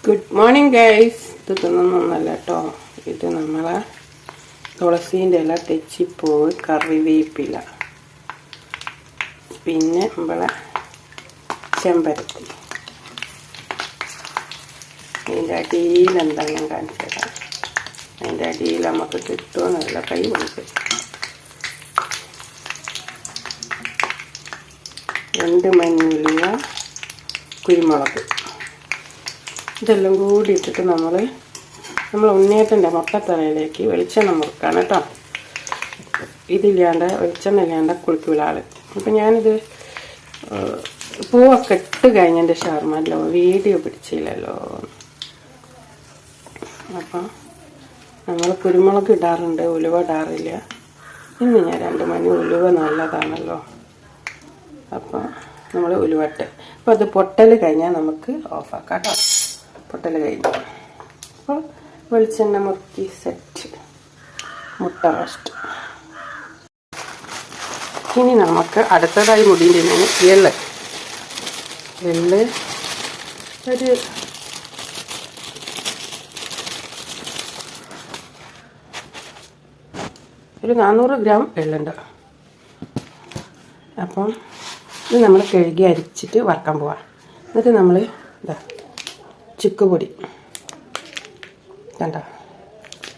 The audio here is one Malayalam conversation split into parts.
Good morning guys. ഇത് തിന്നൊന്നല്ല കേട്ടോ, ഇത് നമ്മളെ തുളസീൻ്റെ ഇല, തെച്ചിപ്പൂവ്, കറിവേപ്പില, പിന്നെ നമ്മളെ ചെമ്പരത്തി. അതിൻ്റെ അടിയിൽ എന്താ ഞാൻ കാണിച്ചത്, അതിൻ്റെ അടിയിൽ നമുക്ക് കിട്ടുമെന്നല്ല, കൈ കൊടുക്കും. 2 മണി ഉലുവ, കുരുമുളക്, ഇതെല്ലാം കൂടി ഇട്ടിട്ട് നമ്മൾ ഉണ്ണിയേട്ടൻ്റെ മുട്ടത്തലയിലേക്ക് വെളിച്ചെണ്ണ മുറുക്കാണ് കേട്ടോ. ഇതില്ലാണ്ട്, വെളിച്ചെണ്ണ ഇല്ലാണ്ട് കുളിക്കൂല ആൾ. അപ്പം ഞാനിത് പൂവൊക്കെ ഇട്ട് കഴിഞ്ഞതിൻ്റെ ഷവർമ്മല്ലോ വീഡിയോ പിടിച്ചില്ലല്ലോ. അപ്പം നമ്മൾ കുരുമുളക് ഇടാറുണ്ട്, ഉലുവ ഇടാറില്ല. ഇന്ന് ഞാൻ 2 മണി ഉലുവ നല്ലതാണല്ലോ, അപ്പം നമ്മൾ ഉലുവട്ട്. അപ്പോൾ അത് പൊട്ടൽ കഴിഞ്ഞാൽ നമുക്ക് ഓഫാക്കാം കേട്ടോ. പൊട്ടൽ കഴിഞ്ഞു. അപ്പോൾ വെളിച്ചെണ്ണ മുറുക്കി സെറ്റ്, മുട്ട റോസ്റ്റ്. ഇനി നമുക്ക് അടുത്തതായി മുടിയിടുന്നതിന് എള്ള് ഒരു 400 ഗ്രാം എള്ളുണ്ട്. അപ്പം ഇത് നമ്മൾ കഴുകി അരിച്ചിട്ട് വറക്കാൻ പോവാം. എന്നിട്ട് നമ്മൾ ഇതാ ചുക്കുപൊടി കണ്ട,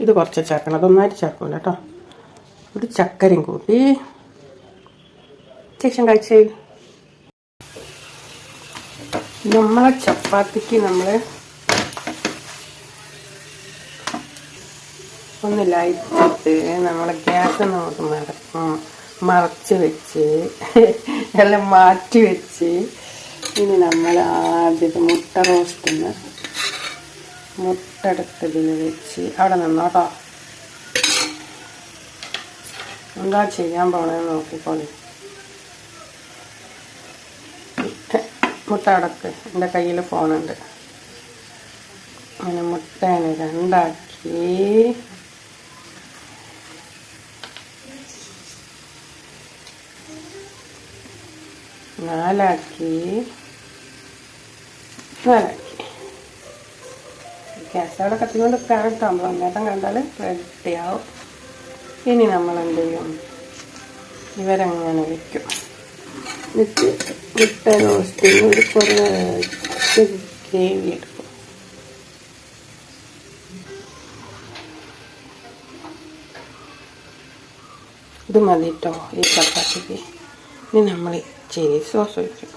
ഇത് കുറച്ച് ചേർക്കണം, അതൊന്നായിട്ട് ചേർക്കില്ല കേട്ടോ. ഒരു ചക്കരയും കൂട്ടി ശേഷം കഴിച്ച് നമ്മളെ ചപ്പാത്തിക്ക് നമ്മൾ ഒന്ന് ലൈറ്റിട്ട് നമ്മളെ ഗ്യാസ് നമുക്ക് മറച്ച് വെച്ച് എല്ലാം മാറ്റി വെച്ച്, ഇനി നമ്മൾ ആദ്യത്തെ മുട്ട റോസ്റ്റിന് മുട്ട എടുത്തതിന് വെച്ച് അവിടെ നിന്നോട്ടോ. എന്താ ചെയ്യാൻ പോണെന്ന് നോക്കിക്കോളി. മുട്ട അടക്ക്, എൻ്റെ കയ്യിൽ ഫോണുണ്ട്. അങ്ങനെ മുട്ടേനെ 2 ആക്കി 4 ആക്കി ഗ്യാസ് അവിടെ കത്തിക്കൊണ്ട് കാണട്ടാകുമ്പോൾ അന്നേരം കണ്ടാൽ റെഡിയാവും. ഇനി നമ്മൾ എന്ത് ചെയ്യും, ഇവരങ്ങനെ വയ്ക്കും. എന്നിട്ട് മുട്ട റോസ്റ്റിന് ഒരു കുറച്ച് ഗ്രേവി എടുക്കും. ഇത് മതി കേട്ടോ ഈ ചപ്പാത്തിക്ക്. ഇനി നമ്മൾ ചില്ലി സോസ് ഒഴിക്കും.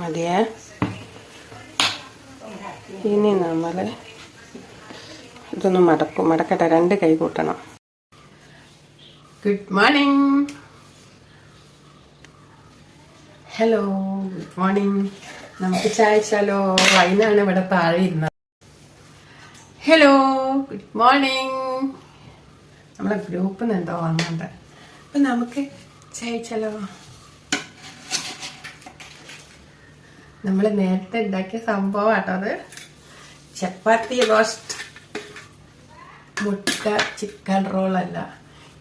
മതിയേ. ഇനി നമ്മൾ ഇതൊന്ന് മടക്കട്ടെ, 2 കൈ കൂട്ടണം. Good morning, hello, good morning. നമുക്ക് ചായ വെച്ചാലോ? വൈനാണ് ഇവിടെ താഴെ ഇരുന്നത്. Hello, good morning. നമ്മളെ ഗ്രൂപ്പിൽ നിന്ന് എന്തോ വന്നിട്ടുണ്ട്. അപ്പം നമുക്ക് ചായ വെച്ചാലോ? നമ്മൾ നേരത്തെ ഉണ്ടാക്കിയ സംഭവം ആട്ടോ അത്. ചപ്പാത്തി റോസ്റ്റ്, മുട്ട ചിക്കൻ റോളല്ല,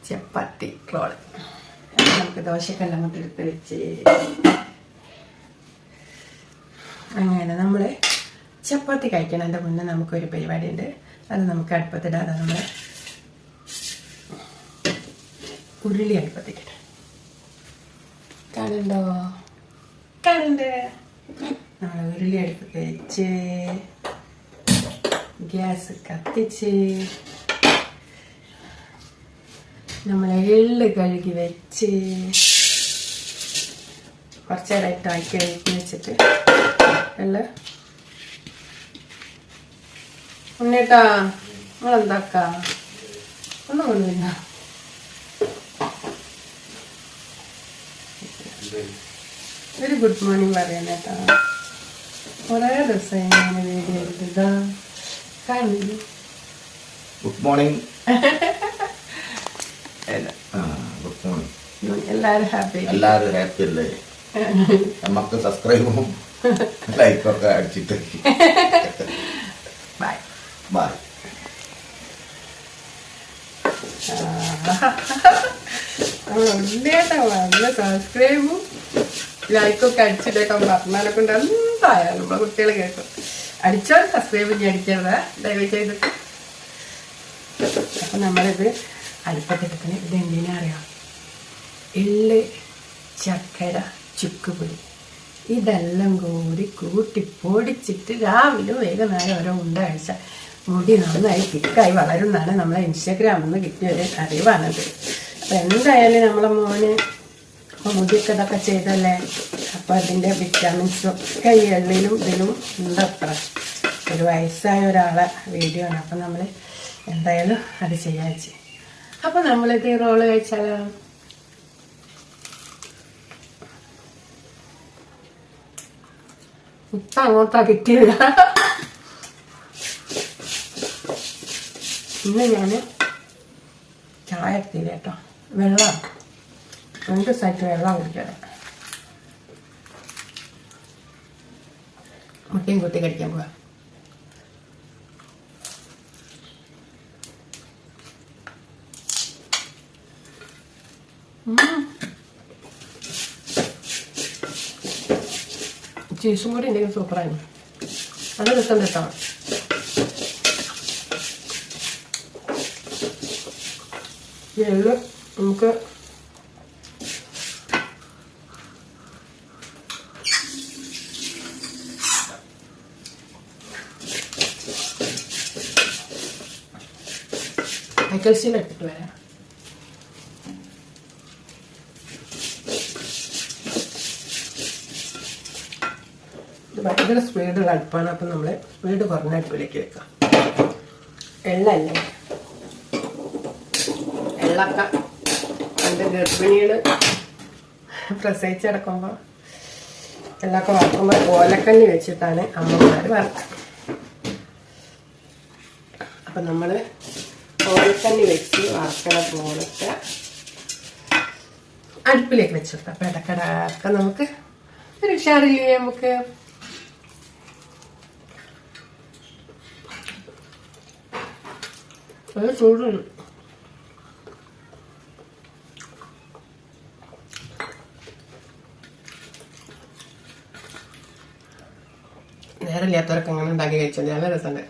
ചപ്പാത്തി റോൾ. നമുക്ക് ദോശക്കെല്ലാം അങ്ങോട്ട് എടുത്ത് വെച്ച് അങ്ങനെ നമ്മൾ ചപ്പാത്തി കഴിക്കണതിൻ്റെ മുന്നേ നമുക്കൊരു പരിപാടിയുണ്ട്. അത് നമുക്ക് അടുപ്പത്തിടാതെ നമ്മൾ ഉരുളി അടുപ്പത്തിട്ട് കാണുന്നുണ്ടോ? നമ്മൾ ഉരുളി അടുപ്പത്ത് വെച്ച് ഗ്യാസ് കത്തിച്ച് നമ്മൾ എള്ള് കഴുകി വെച്ച് കുറച്ച് നേരമായിട്ട് ആക്കി വെച്ചിട്ട് എള്ള് ഉണ്ണേട്ടാ നിങ്ങളെന്താക്ക ഒന്നും കൊണ്ടുവരുന്ന ഒരു ഗുഡ് മോർണിംഗ് പറയാനേട്ടാ. കുറേ ദിവസമായി ഇങ്ങനെ വീഡിയോ എടുത്തതാ കാണില്ല. Good morning. Good morning. എല്ലാവരും ഹാപ്പി അല്ലേ? നമുക്ക് സബ്സ്ക്രൈബും ലൈക്കൊക്കെ അടിച്ചിട്ട് ബൈ ബൈ. ഉണ്ണേട്ടാ നല്ല സബ്സ്ക്രൈബും ലൈക്കൊക്കെ അടിച്ചിട്ടേക്കാൻ പറഞ്ഞാലൊക്കെ ഉണ്ട്. എന്തായാലും നമ്മളെ കുട്ടികൾ കേൾക്കും. അടിച്ചാൽ സബ്സ്ക്രൈബ് ചെയ്യാൻ അടിക്കരുത് ദയവ് ചെയ്തിട്ട്. അപ്പം നമ്മളിത് അടുപ്പത്തെടുക്കണം. ഇത് എന്തിനാ അറിയാം? എള്ള്, ചക്കര, ചുക്കുപൊടി ഇതെല്ലാം കൂട്ടി പൊടിച്ചിട്ട് രാവിലെ വൈകുന്നേരം ഓരോ ഉണ്ട കഴിച്ചാൽ മുടി നന്നായി തിക്കായി വളരുന്നതാണ് നമ്മളെ ഇൻസ്റ്റാഗ്രാമിൽ നിന്ന് കിട്ടിയൊരു അറിവാണത്. അപ്പം എന്തായാലും നമ്മളെ മോന് മുടിയൊക്കെ ഇതൊക്കെ ചെയ്തല്ലേ, അപ്പം അതിൻ്റെ വിറ്റാമിൻസും ഒക്കെ ഈ എള്ളിലും ഇതിലും ഉണ്ടത്ര. ഒരു വയസ്സായ ഒരാളെ വീഡിയോ ആണ്. അപ്പം നമ്മൾ എന്തായാലും അത് ചെയ്യാൻ വെച്ച്. അപ്പം നമ്മളിത് റോള് കഴിച്ചാലോ? ഇപ്പം അങ്ങോട്ടാ കിട്ടിയില്ല. ഇന്ന് ഞാൻ ചായ എത്തിയില്ല കേട്ടോ. വെള്ളം 2 സൈറ്റ് വെള്ളം കുടിക്കണം. മുട്ടയും കുത്തി കഴിക്കാൻ പോവാ. ചീസും കൂടി ഉണ്ടെങ്കിൽ സൂപ്പറാണ്. നല്ല രസം കേട്ടോ. എള്ള് നമുക്ക് അയക്കൽസിയിലിട്ടിട്ട് വരാം. ഇത് ഭയങ്കര സ്പീഡുള്ള അടുപ്പാണ്. അപ്പം നമ്മൾ സ്പീഡ് കുറഞ്ഞ അടുപ്പിലേക്ക് വെക്കാം. എള്ളല്ലേ, എള്ളൊക്കെ പണ്ട് ഗർഭിണികൾ പ്രസവിച്ചെടുക്കുമ്പോൾ എള്ളൊക്കെ വറക്കുമ്പോൾ ഓലക്കണ്ണി വെച്ചിട്ടാണ് അമ്മമാർ വറക്കുക. അപ്പം നമ്മൾ ഓലക്കണ്ണി വെച്ച് വറക്കണ പോലത്തെ അടുപ്പിലേക്ക് വെച്ചെടുക്കാം. അപ്പം ഇടക്കിടക്ക് നമുക്ക് ഒരു ഉഷാറില്ലേ? നമുക്ക് ഒരു ചൂടുണ്ട്. നേരമില്ലാത്തവരൊക്കെ അങ്ങനെ ഉണ്ടാക്കി കഴിച്ചത് നല്ല രസമുണ്ട്.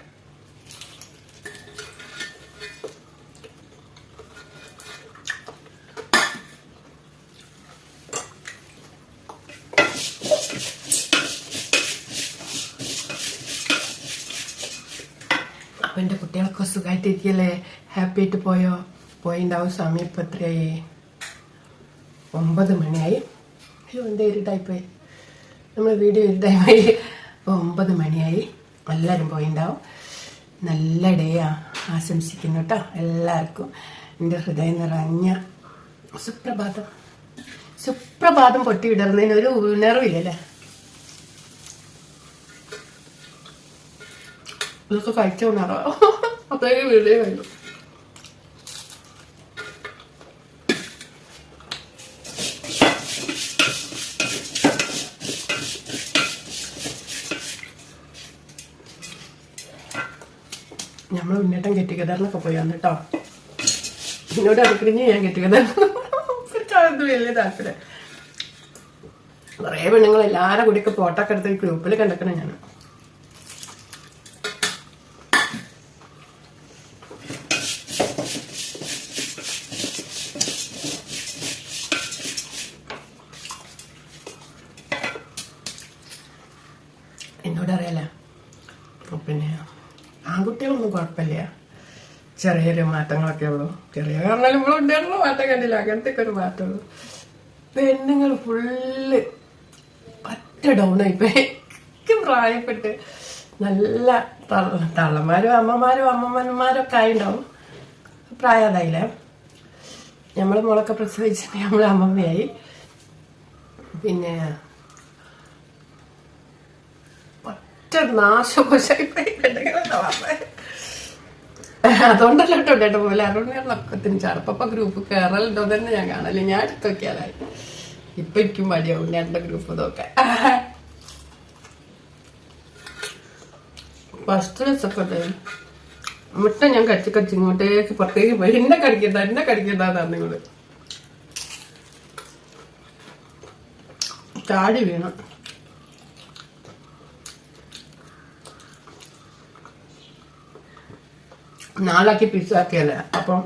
അപ്പം എൻ്റെ കുട്ടികളൊക്കെ സുഖമായിട്ടിരിക്കല്ലേ? ഹാപ്പി ആയിട്ട് പോയിണ്ടാവും. സമയം ഇപ്പം എത്രയായി? 9 മണിയായി. അയ്യോ, എൻ്റെ ഇരുട്ടായിപ്പോയി. നമ്മൾ വീഡിയോ ഇരുട്ടായി. അപ്പോൾ 9 മണിയായി. എല്ലാവരും പോയിണ്ടാവും. നല്ല ഡേ ആശംസിക്കുന്നു കേട്ടോ എല്ലാവർക്കും. എൻ്റെ ഹൃദയം നിറഞ്ഞ സുപ്രഭാതം പൊട്ടി വിടർന്നതിന് ഒരു ഉണർവില്ലല്ലേ? ഇതൊക്കെ കഴിച്ച ഉണർവോ? അപ്പോഴേക്കും വീഡിയോ കഴിഞ്ഞു. നമ്മൾ ഉന്നേട്ടം കെട്ടിക്കതാറിനൊക്കെ പോയി വന്നു കേട്ടോ. എന്നോട് അടുക്കരിഞ്ഞ് ഞാൻ കെട്ടിക്കതാറിന് വലിയ താല്പര്യം. കുറേ പെണ്ണുങ്ങൾ എല്ലാവരും കൂടിയൊക്കെ ഫോട്ടോ ഒക്കെ എടുത്ത് ഗ്രൂപ്പിൽ കണ്ടെക്കണം ഞാൻ. എന്നോട് അറിയാലോ, പിന്നെ ആൺകുട്ടികളൊന്നും കുഴപ്പമില്ല, ചെറിയൊരു മാറ്റങ്ങളൊക്കെ ഉള്ളൂ. ചെറിയ കാരണം നമ്മളുണ്ടായിരുന്ന മാറ്റം കണ്ടില്ല, അങ്ങനത്തെ ഒക്കെ ഒരു മാറ്റമുള്ളൂ. പെണ്ണുങ്ങൾ ഫുള്ള് ഒറ്റ ഡൗണായിപ്പോയി. പ്രായപ്പെട്ട് നല്ല തള്ളമാരും അമ്മമാരും ഒക്കെ ആയിണ്ടാവും. പ്രായതായില്ലേ? നമ്മൾ മോളൊക്കെ പ്രസവിച്ചിട്ട് നമ്മൾ അമ്മമ്മയായി. പിന്നെ നാശകോശായിപ്പോയി. അതുകൊണ്ടല്ലോ കേട്ടോ പോലെ അരുണിയൊക്കത്തിന് ചടപ്പ ഗ്രൂപ്പ് കയറലുണ്ടോ തന്നെ ഞാൻ കാണല്ലേ. ഞാൻ എടുത്ത് നോക്കിയാലായി. ഇപ്പൊ എനിക്കും മടിയാവും ഞാൻ ഗ്രൂപ്പ് നോക്കാൻ. ഫസ്റ്റ് ദിവസമൊക്കെ ഉണ്ടായിരുന്നു മുട്ട ഞാൻ കടിച്ച് ഇങ്ങോട്ടേക്ക് പുറത്തേക്ക് പോയി. എന്നെ കടിക്കണ്ടാന്ന് നിങ്ങള് ചാടി വീണു. നാലാക്കി പീസാക്കിയല്ലേ, അപ്പം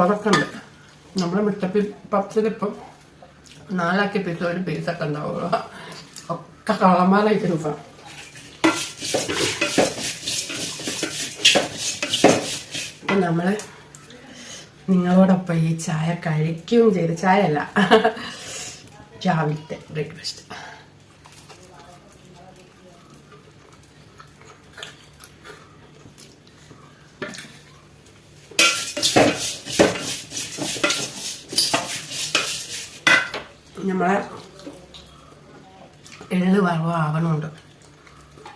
അതൊക്കെ ഉണ്ട്. നമ്മളെ മിസ്റ്റർ പപ്സിലിപ്പം 4 പീസ് ഒരു പീസൊക്കെ ഉണ്ടാവുള്ളൂ. ഒക്കെ കളമാറായിരിക്കും ഇപ്പം. അപ്പം നമ്മൾ നിങ്ങളോടൊപ്പം ഈ ചായ കഴിക്കുകയും ചെയ്ത്, ചായ അല്ല രാവിലത്തെ ബ്രേക്ക്ഫാസ്റ്റ്. നമ്മളെ എള്ള് വറവാവണമുണ്ട്.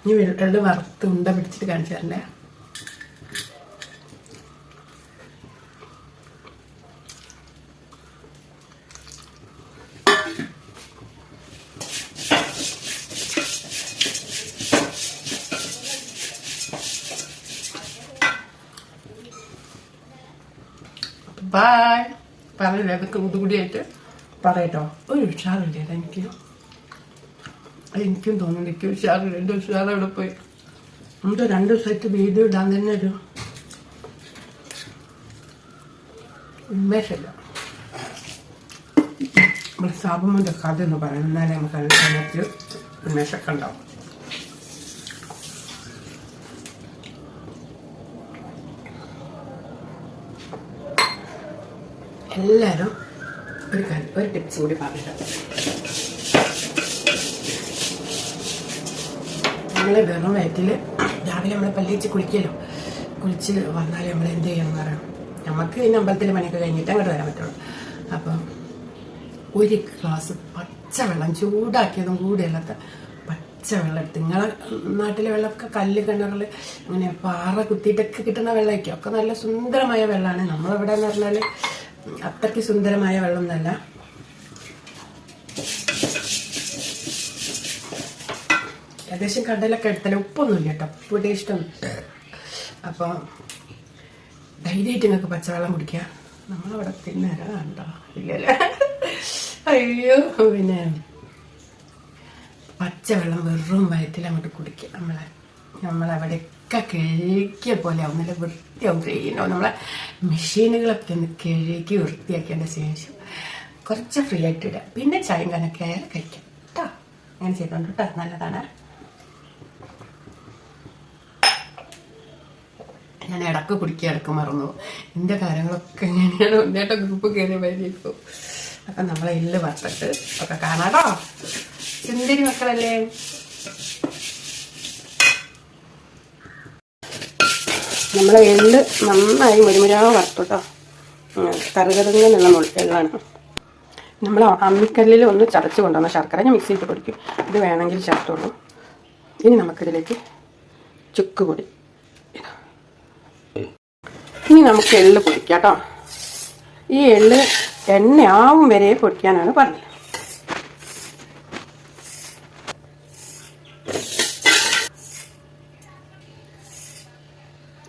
ഇനി എള്ള് വറുത്ത് ഉണ്ട പിടിച്ചിട്ട് കാണിച്ചു തരണ്ടേ. ബൈ പറയില്ല, അതൊക്കെ കൂടിയായിട്ട് പറയട്ടോ. ഒരു ഉഷാറില്ല എനിക്കും തോന്നുന്നു. എനിക്ക് ഉഷാറില്ല. എൻ്റെ ഉഷാർ അവിടെ പോയി. നമുക്ക് 2 ദിവസമായിട്ട് വീഡിയോ ഇടാൻ തന്നെ ഒരു ഉന്മേഷമില്ല. നമ്മൾ സാബുമ്മൻ്റെ കഥ എന്ന് പറയണം, എന്നാലേ നമുക്ക് അതിനകത്ത് ഉന്മേഷമൊക്കെ ഉണ്ടാവും. എല്ലാവരും ഒരു ടിപ്സ് കൂടി പറഞ്ഞിട്ട്, നമ്മളെ വെറും വയറ്റിൽ രാവിലെ നമ്മളെ പല്ലിച്ച് കുളിച്ച് വന്നാൽ നമ്മൾ എന്ത് ചെയ്യണം എന്ന് പറയാം. നമുക്ക് ഈ അമ്പലത്തിൽ പണിയൊക്കെ കഴിഞ്ഞിട്ട് അങ്ങോട്ട് വരാൻ പറ്റുള്ളൂ. അപ്പം 1 ഗ്ലാസ് പച്ചവെള്ളം, ചൂടാക്കിയതും കൂടിയല്ലാത്ത പച്ചവെള്ളം എടുത്ത്, നിങ്ങളെ നാട്ടിലെ വെള്ളമൊക്കെ കല്ല് കിണറിൽ അങ്ങനെ പാറ കുത്തിയിട്ടൊക്കെ കിട്ടുന്ന വെള്ളമൊക്കെ ഒക്കെ നല്ല സുന്ദരമായ വെള്ളമാണ്. നമ്മളിവിടെ എന്ന് പറഞ്ഞാൽ അത്രയ്ക്ക് സുന്ദരമായ വെള്ളമൊന്നുമല്ല. ഏകദേശം കടലൊക്കെ എടുത്താലും ഉപ്പൊന്നുമില്ല കേട്ടോ, ഉപ്പ് ഇഷ്ടം. അപ്പോൾ ധൈര്യമായിട്ട് നിങ്ങൾക്ക് പച്ചവെള്ളം കുടിക്കുക. നമ്മളവിടെ തിന്നേരം കണ്ടോ ഇല്ലല്ലേ? അയ്യോ. പിന്നെ പച്ചവെള്ളം വെറും വയറ്റിൽ അങ്ങോട്ട് കുടിക്കുക. നമ്മളവിടെയൊക്കെ കഴുകിയ പോലെ ആവും, നല്ല വൃത്തിയാവും, ക്ലീനാവും. നമ്മളെ മെഷീനുകളൊക്കെ ഒന്ന് കഴുകി വൃത്തിയാക്കിയതിൻ്റെ ശേഷം കുറച്ച് ഫ്രീ ആയിട്ട് ഇടുക. പിന്നെ ചായയും കനൊക്കെ ആയാലും കഴിക്കാം കേട്ടോ. അങ്ങനെ ചെയ്തോണ്ട് കേട്ടോ, നല്ലതാണ്. ഞാൻ ഇടക്ക് കുടിക്കുക, ഇടക്ക് മറന്നു. എൻ്റെ കാര്യങ്ങളൊക്കെ എങ്ങനെയാണ് ഒന്നേട്ട ഗ്രൂപ്പ് കയറിയ വരിക്കും. അപ്പം നമ്മളെ എള്ള് വറുത്തിട്ട് ഒക്കെ കാണാട്ടോ. സുന്ദരി മക്കളല്ലേ. നമ്മളെ എള്ള് നന്നായി മുരുമുരാ വറുത്തു കേട്ടോ. കറുകറുങ്ങനുള്ള എള്ളാണ്. നമ്മൾ അമ്മിക്കല്ലിൽ ഒന്ന് ചതച്ച് കൊണ്ടുവന്ന ശർക്കര ഞാൻ മിക്സിയിട്ട് പൊടിക്കും. ഇത് വേണമെങ്കിൽ ചേർത്തോളൂ. ഇനി നമുക്കിതിലേക്ക് ചുക്ക് പൊടി, ഇനി നമുക്ക് എള്ള് പൊടിക്കാം കേട്ടോ. ഈ എള്ള് എണ്ണയാവും വരെ പൊടിക്കാനാണ് പറഞ്ഞത്.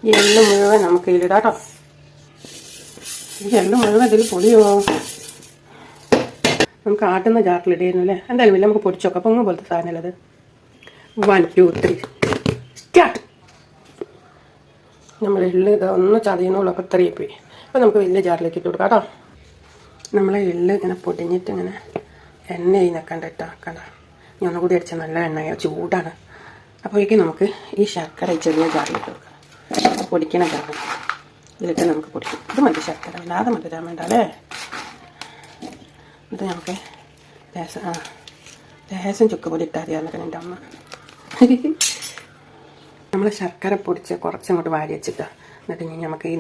ഈ എള്ള് മുഴുവൻ നമുക്ക് ഇതിലിടാം കേട്ടോ. ഈ എള്ള് മുഴുവൻ ഇതിൽ പൊടിയോ. നമുക്ക് ആട്ടുന്ന ജാറിലിടായിരുന്നു അല്ലേ? എന്തായാലും ഇല്ല, നമുക്ക് പൊടിച്ചോക്കാം. പൊങ്ങ് പോലത്തെ സാധനമല്ല അത്. 1 2 3 സ്റ്റാർട്ട്. നമ്മൾ എള്ള് ഒന്ന് ചതയുന്നുള്ളൂ. അപ്പോൾ 3 പോയി. അപ്പോൾ നമുക്ക് വലിയ ജാറിലേക്ക് ഇട്ട് കൊടുക്കാം കേട്ടോ. നമ്മളെ എള്ള് ഇങ്ങനെ പൊടിഞ്ഞിട്ട് ഇങ്ങനെ എണ്ണയായി നിൽക്കണ്ട കേട്ടോ. കണ്ട, ഞാൻ ഒന്നുകൂടി അടിച്ചാൽ നല്ല എണ്ണയോ ചൂടാണ്. അപ്പോഴേക്കും നമുക്ക് ഈ ശർക്കര ഈ ചെറിയ ജാറിലിട്ട് കൊടുക്കാം. പൊടിക്കണ ജാറ് ഇതിലിട്ട് നമുക്ക് പൊടിക്കും. ഇത് മതി, ശർക്കര വല്ലാതെ മധുരം വേണ്ട അല്ലേ? ഇത് നമുക്ക് ലേശം ചുക്ക് പൊടി ഇട്ടാൽ മതിയാന്നൊക്കെ എൻ്റെ അമ്മ. നമ്മൾ ശർക്കര പൊടിച്ച് കുറച്ചങ്ങോട്ട് വാരി വെച്ചിട്ടാണ്. എന്നിട്ട് ഇനി നമുക്ക് ഈ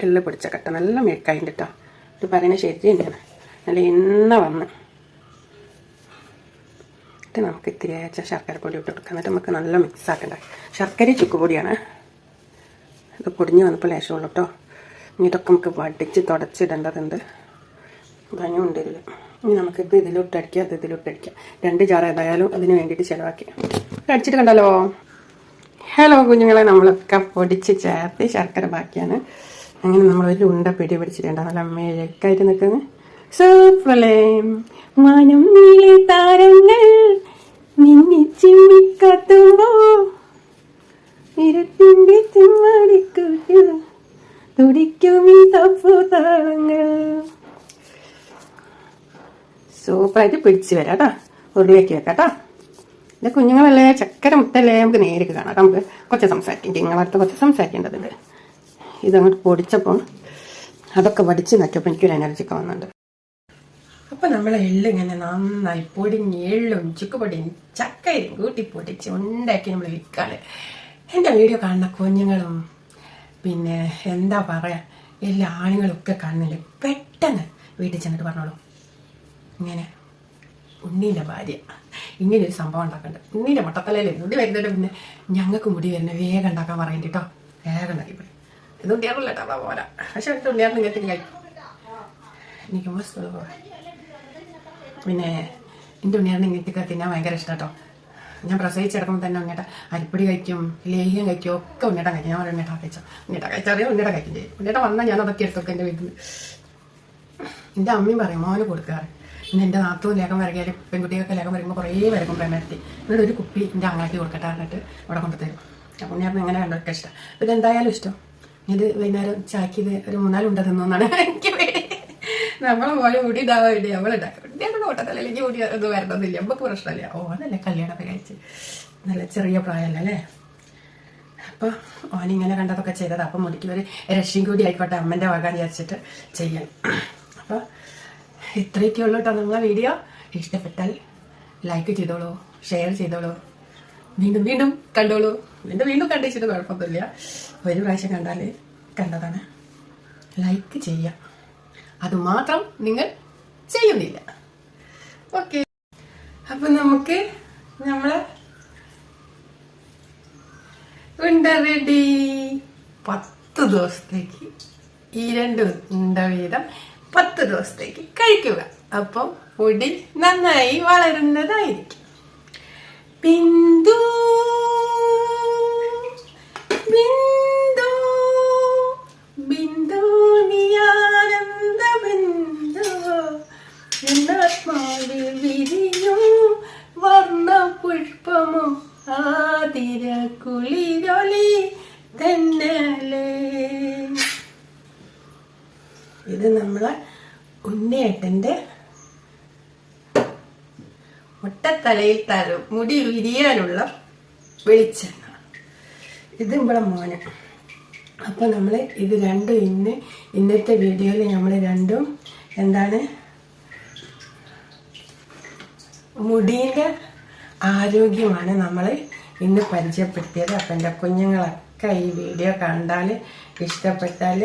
എള്ള് പൊടിച്ച കട്ട നല്ല മെഴുക്കായിൻ്റെ കേട്ടോ. ഇത് പറയുന്നത് ശരി തന്നെയാണ്. നല്ല എണ്ണ വന്ന് ഇത് നമുക്ക് ഇത്തിരി അയച്ച ശർക്കര പൊടി ഇട്ട് കൊടുക്കാം. എന്നിട്ട് നമുക്ക് നല്ല മിക്സ് ആക്കണ്ട. ശർക്കര ചുക്ക് പൊടിയാണ്. ഇത് പൊടിഞ്ഞ് വന്നപ്പോൾ ലേശമുള്ളൂ കേട്ടോ. ഇനി ഇതൊക്കെ നമുക്ക് വടിച്ച് തുടച്ചിടേണ്ടതുണ്ട്. ധനം ഉണ്ട് ഇതിൽ. ഇനി നമുക്കിത് ഇതിലോട്ടടിക്കാം, അത് ഇതിലോട്ടടിക്കാം. 2 ജാർ ഏതായാലും അതിന് വേണ്ടിയിട്ട് ചിലവാക്കി അടിച്ചിട്ട് കണ്ടല്ലോ. ഹലോ കുഞ്ഞുങ്ങളെ, നമ്മളൊക്കെ പൊടിച്ച് ചേർത്ത് ശർക്കര ബാക്കിയാണ്. അങ്ങനെ നമ്മളൊരു ഉണ്ട പിടി പിടിച്ചിട്ടുണ്ട്. നല്ല മെഴുക്കായിട്ട് നിൽക്കുന്നത് സൂപ്പറല്ലേ. മാനം നീളെ താരങ്ങൾ മിന്നിച്ചിമ്മിക്കത്തുമ്പോ ഇരട്ടിന്റെ ചെമ്മാടിക്കൂട്ടിൽ തുടിക്കും ഈ തപ്പു താളങ്ങൾ. സൂപ്പറായിട്ട് പിടിച്ചു വരാം കേട്ടോ. ഉരുളിയൊക്കെ വെക്കാം കേട്ടോ. എൻ്റെ കുഞ്ഞുങ്ങളല്ലേ, ചക്കര മുത്തല്ലേ, നമുക്ക് നേരിട്ട് കാണാം. നമുക്ക് കുറച്ച് സംസാരിക്കും, നിങ്ങളടുത്ത് കുറച്ച് സംസാരിക്കേണ്ടതുണ്ട്. ഇതങ്ങോട്ട് പൊടിച്ചപ്പോൾ അതൊക്കെ വടിച്ച് നറ്റപ്പോൾ എനിക്കൊരു എനർജിയൊക്കെ വന്നിട്ടുണ്ട്. അപ്പം നമ്മളെ എള്ളിങ്ങനെ നന്നായി പൊടിഞ്ഞ് എള്ളും ചുക്കുപൊടിയും ചക്കയും കൂട്ടി പൊടിച്ച് ഉണ്ടാക്കി നമ്മൾ വിൽക്കാണ്. എൻ്റെ വീഡിയോ കാണുന്ന കുഞ്ഞുങ്ങളും പിന്നെ എന്താ പറയുക, എല്ലാ ആണുങ്ങളൊക്കെ കാണുന്നില്ല. പെട്ടെന്ന് വീട്ടിൽ ചെന്നിട്ട് പറഞ്ഞോളൂ, ഇങ്ങനെ ഉണ്ണീൻ്റെ ഭാര്യ ഇങ്ങനെയൊരു സംഭവം ഉണ്ടാക്കണ്ട്. ഉണ്ണീൻ്റെ മുട്ടത്തലയിൽ മുടി വരുന്നുണ്ട്, പിന്നെ ഞങ്ങൾക്ക് മുടി വരുന്നത് വേഗം ഉണ്ടാക്കാൻ പറയണ്ട കേട്ടോ. വേഗം ഉണ്ടാക്കിപ്പോയി. ഇത് ഉണ്ണിയാറില്ല കേട്ടോ, പോരാ. പക്ഷെ ഉണ്ണിയാറിന് ഇങ്ങനത്തെ കഴിക്കും. എനിക്ക് മസ്തുള്ള പോകാം. പിന്നെ എൻ്റെ ഉണ്ണിയാറിന് ഇങ്ങനത്തെയൊക്കെ തിന്നാൻ ഭയങ്കര ഇഷ്ടം കേട്ടോ. ഞാൻ പ്രസവിച്ചെടുക്കുമ്പോൾ തന്നെ ഉണ്ണിയേട്ട അരിപ്പൊടി കഴിക്കും, ലേഹ്യം കഴിക്കും, ഒക്കെ ഉണ്ണിയേട്ട കഴിക്കും. ഞാൻ ഉണ്ണിയേട്ട കഴിച്ചോ, ഉണ്ണിയേട്ട കഴിച്ചറിയാം, ഉണ്ണിയേട്ട കഴിക്കും ചെയ്യും. ഉണ്ണിയേട്ട വന്നാൽ ഞാൻ അതൊക്കെ എടുത്തൊക്കെ എൻ്റെ വീട്ടിൽ. എൻ്റെ അമ്മയും പറയും മോന് കൊടുക്കാറ്. പിന്നെ എൻ്റെ നാത്തവും ലേഖം വരകിയാൽ പെൺകുട്ടികൾക്ക് ലേഖം വരയ്ക്കുമ്പോൾ കുറേ വരക്കും പ്രേമത്തി. എന്നിട്ട് ഒരു കുപ്പി എൻ്റെ അങ്ങാക്കി കൊടുക്കട്ടെ എന്നിട്ട് അവിടെ കൊണ്ടുതരും. അപ്പോൾ ഞാൻ ഇങ്ങനെ കണ്ടൊക്കെ ഇഷ്ടം. ഇത് എന്തായാലും ഇഷ്ടം. ഇത് വൈകുന്നേരം ചാക്കിയത് ഒരു 3-4 ഉണ്ട തിന്നോന്നാണ് എനിക്ക് പേടി. നമ്മളെ പോലെ മുടി ഇതാവാൻ വേണ്ടി നമ്മളുണ്ടാക്കും. കുട്ടിയുടെ ഓട്ടത്തല്ലേ എനിക്ക് മുടി ഇത് വരണമെന്നില്ല, നമുക്ക് പ്രശ്നമില്ല. ഓനല്ലേ കല്യാണമൊക്കെ കഴിച്ച് നല്ല ചെറിയ പ്രായമല്ല അല്ലേ. അപ്പോൾ ഓനിങ്ങനെ കണ്ടതൊക്കെ ചെയ്തത്. അപ്പം മുടിക്ക് ഒരു രക്ഷയും കൂടി ആയിക്കോട്ടെ അമ്മൻ്റെ വകാൻ വിചാരിച്ചിട്ട് ചെയ്യാൻ. അപ്പോൾ ഇത്രയൊക്കെ ഉള്ളൂ കേട്ടോ നമ്മളെ വീഡിയോ. ഇഷ്ടപ്പെട്ടാൽ ലൈക്ക് ചെയ്തോളൂ, ഷെയർ ചെയ്തോളൂ, വീണ്ടും വീണ്ടും കണ്ടോളൂ. വീണ്ടും കണ്ടിച്ചിട്ട് കുഴപ്പമൊന്നുമില്ല. ഒരു പ്രാവശ്യം കണ്ടാൽ കണ്ടതാണ്. ലൈക്ക് ചെയ്യാം, അതുമാത്രം നിങ്ങൾ ചെയ്യുന്നില്ല. ഓക്കെ, അപ്പം നമുക്ക് നമ്മളെ ഉണ്ട റെഡി. 10 ദിവസത്തേക്ക് ഈ 2 ഉണ്ട വീതം 10 ദിവസത്തേക്ക് കഴിക്കുക. അപ്പം മുടി നന്നായി വളരുന്നതായിരിക്കും. ബിന്ദു ബിന്ദു ബിന്ദു നീയാനന്ദ ബിന്ദു എന്നാത്മാവിൽ വിരിയും വർണ്ണ പുഷ്പമോ ആതിര കുളിരൊളി തന്നലേ. ഇത് നമ്മളെ ഉണ്ണിയേട്ടൻ്റെ മുട്ടത്തലയിൽ തരും മുടി വിരിയാനുള്ള വെളിച്ചെണ്ണ. ഇത് ഇവിടെ മോന്. അപ്പോൾ നമ്മൾ ഇത് രണ്ടും ഇന്നത്തെ വീഡിയോയിൽ നമ്മൾ രണ്ടും എന്താണ് മുടീൻ്റെ ആരോഗ്യമാണ് നമ്മൾ ഇന്ന് പരിചയപ്പെടുത്തിയത്. അപ്പം എൻ്റെ കുഞ്ഞുങ്ങളൊക്കെ ഈ വീഡിയോ കണ്ടാൽ ഇഷ്ടപ്പെട്ടാൽ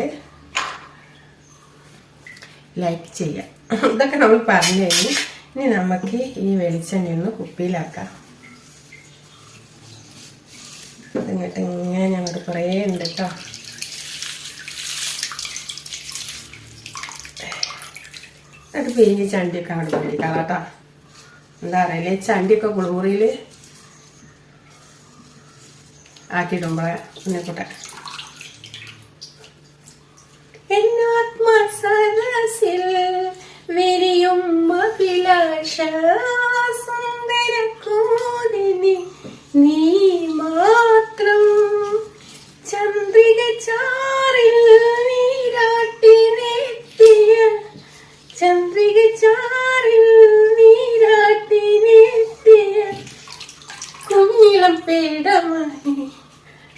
ലൈക്ക് ചെയ്യാം. ഇതൊക്കെ നമ്മൾ പറഞ്ഞു കഴിഞ്ഞു. ഇനി നമുക്ക് ഈ വെളിച്ചെണ്ണ ഒന്ന് കുപ്പിയിലാക്കാം. എന്നിട്ട് ഇങ്ങനെ ഞങ്ങൾക്ക് കുറേ ഉണ്ട് കേട്ടോ. അത് പിരിഞ്ഞ് ചണ്ടിയൊക്കെ അങ്ങോട്ട് പിടിക്കാം കേട്ടോ. എന്താ പറയല്ലേ, ചണ്ടിയൊക്കെ കുളിമുറിയിൽ ആക്കിയിടുമ്പോഴേ കുഞ്ഞിക്കൂട്ടെ എന്നാത്മസരസിൽ വിരിയും അഭിലാഷ സുന്ദര കൂടിനി നീ മാത്രം ചന്ദ്രിക ചാറിൽ നീരാട്ടിനെത്തിയ ചന്ദ്രിക ചാറിൽ നീരാട്ടിനെത്തിയ കുഞ്ഞിളം പേടമായി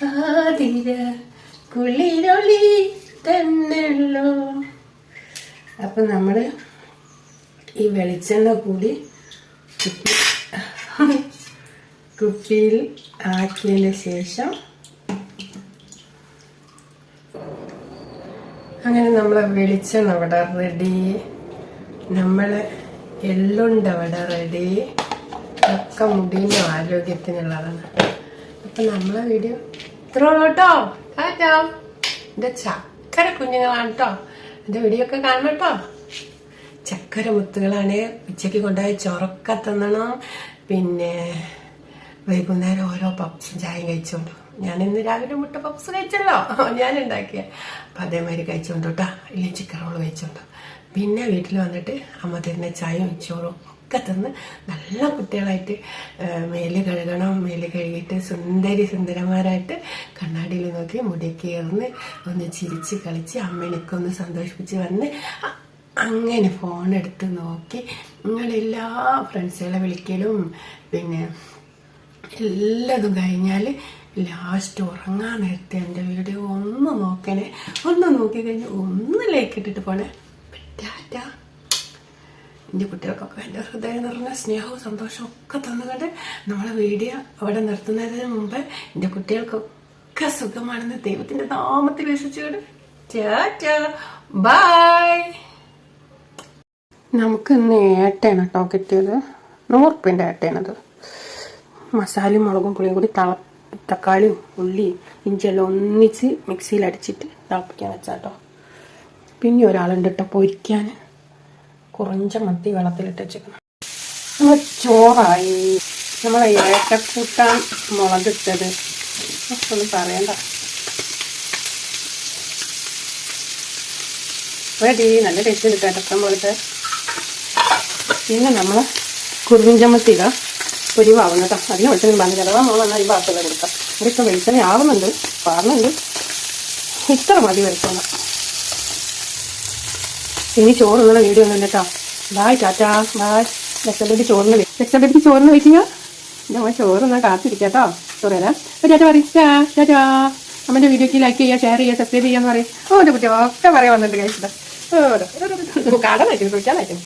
ആതിര കുളിരൊളി തന്നല്ലോ. അപ്പം നമ്മൾ ഈ വെളിച്ചെണ്ണ കൂടി കുപ്പിയിൽ ആക്കിയതിന് ശേഷം അങ്ങനെ നമ്മളെ വെളിച്ചെണ്ണ അവിടെ റെഡി, നമ്മളെ എള്ളുണ്ട അവിടെ റെഡി. ഒക്കെ മുടീൻ്റെ ആരോഗ്യത്തിനുള്ളതാണ്. അപ്പം നമ്മളെ വീഡിയോ ഇത്ര ഉള്ളൂ കേട്ടോ. ടാറ്റാ. എൻ്റെ ചക്കര കുഞ്ഞുങ്ങളാണ് കേട്ടോ. എൻ്റെ വീഡിയോ ഒക്കെ കാണണം കേട്ടോ. ചക്കര മുത്തുകളാണ്. ഉച്ചയ്ക്ക് കൊണ്ടുപോയി ചൊറക്ക തിന്നണം. പിന്നെ വൈകുന്നേരം ഓരോ പപ്സും ചായയും കഴിച്ചോണ്ടു. ഞാൻ ഇന്ന് രാവിലെ മുട്ട പപ്സ് കഴിച്ചല്ലോ, ഞാൻ ഉണ്ടാക്കിയ. അപ്പം അതേമാതിരി കഴിച്ചോണ്ടു കേട്ടോ. ഇല്ലെങ്കിൽ ചിക്കൻ റോള് കഴിച്ചോണ്ടു. പിന്നെ വീട്ടിൽ വന്നിട്ട് അമ്മ തരുന്ന ചായയും ചോറും ഒക്കെ തന്ന് നല്ല കുട്ടികളായിട്ട് മേല് കഴുകണം, മേല് കഴുകിയിട്ട് സുന്ദരന്മാരായിട്ട് കണ്ണാടിയിൽ നോക്കി മുടിയൊക്കെ ഏർന്ന് ഒന്ന് ചിരിച്ച് കളിച്ച് അമ്മേനൊക്കെ ഒന്ന് സന്തോഷിപ്പിച്ച് വന്ന് അങ്ങനെ ഫോണെടുത്ത് നോക്കി നിങ്ങളെല്ലാ ഫ്രണ്ട്സുകളെ വിളിക്കലും പിന്നെ എല്ലാതും കഴിഞ്ഞാൽ ലാസ്റ്റ് ഉറങ്ങാൻ നേരത്തെ എൻ്റെ വീഡിയോ ഒന്ന് നോക്കണേ, ഒന്ന് നോക്കി കഴിഞ്ഞ് ഒന്ന് ലൈക്ക് ഇട്ടിട്ട് പോണേ. ടാറ്റ. എൻ്റെ കുട്ടികൾക്കൊക്കെ എൻ്റെ ഹൃദയം നിറഞ്ഞ സ്നേഹവും സന്തോഷവും ഒക്കെ തന്നുകൊണ്ട് നമ്മളെ വീഡിയോ അവിടെ നിർത്തുന്നതിന് മുമ്പ് എൻ്റെ കുട്ടികൾക്കൊക്കെ സുഖമാണെന്ന് ദൈവത്തിൻ്റെ നാമത്തിൽ വിശ്വസിച്ചുകൊണ്ട് ടാറ്റ ബൈ. നമുക്ക് ഇന്ന് ഏട്ടയാണ് കേട്ടോ കിട്ടിയത്. 100 റുപ്യൻ്റെ ഏട്ടയാണത്. മസാലയും മുളകും പുളിയും കൂടി തക്കാളിയും ഉള്ളിയും ഇഞ്ചിയെല്ലാം ഒന്നിച്ച് മിക്സിയിൽ അടിച്ചിട്ട് തിളപ്പിക്കാൻ വെച്ചാട്ടോ. പിന്നെ ഒരാളുണ്ട് കേട്ടോ പൊരിക്കാൻ. കുറഞ്ഞ മത്തി വെള്ളത്തിലിട്ട് വെച്ചേക്കണം. നമ്മൾ ചോറായി. നമ്മളെ ഏട്ടക്കൂട്ടാൻ മുളകിട്ടത് ഒന്നും പറയണ്ട. റെഡി. നല്ല ടേസ്റ്റ് കിട്ടും ഏട്ടക്കൂട്ടാൻ മുളകിട്ട്. പിന്നെ നമ്മൾ കുറുഞ്ചമത്തിയില പൊരിവാവുന്ന കേട്ടോ. അതിന് വെളിച്ചെണ്ണ പറഞ്ഞ് ചിലവാ നമ്മൾ വന്നാൽ ഈ ഭാഗത്തുള്ള കൊടുക്കാം. ഇവിടെയൊക്കെ വെളിച്ചെണ്ണ ആവുന്നുണ്ട്, പാറുന്നുണ്ട്. ഇത്ര മതി വെളിച്ചെണ്ണ. ഇനി ചോറുള്ള വീഡിയോ ഒന്നും കേട്ടോ. Bye Tata bye. ലക്ഷബേബി ചോറിന് വെക്കുക. നമ്മൾ ചോറൊന്ന് കാത്തിരിക്കാട്ടോ. ചോറ് തരാം. ടാറ്റ പറയും. ടാറ്റാ. അമ്മൻ്റെ വീഡിയോക്ക് ലൈക്ക് ചെയ്യുക, ഷെയർ ചെയ്യുക, സബ്സ്ക്രൈബ് ചെയ്യാന്ന് പറയും. ഓ എൻ്റെ കുട്ടി ഒക്കെ പറയാൻ വന്നിട്ട് കഴിച്ചിട്ട് കട നയിക്കും കുടിക്കാൻ നയിക്കും.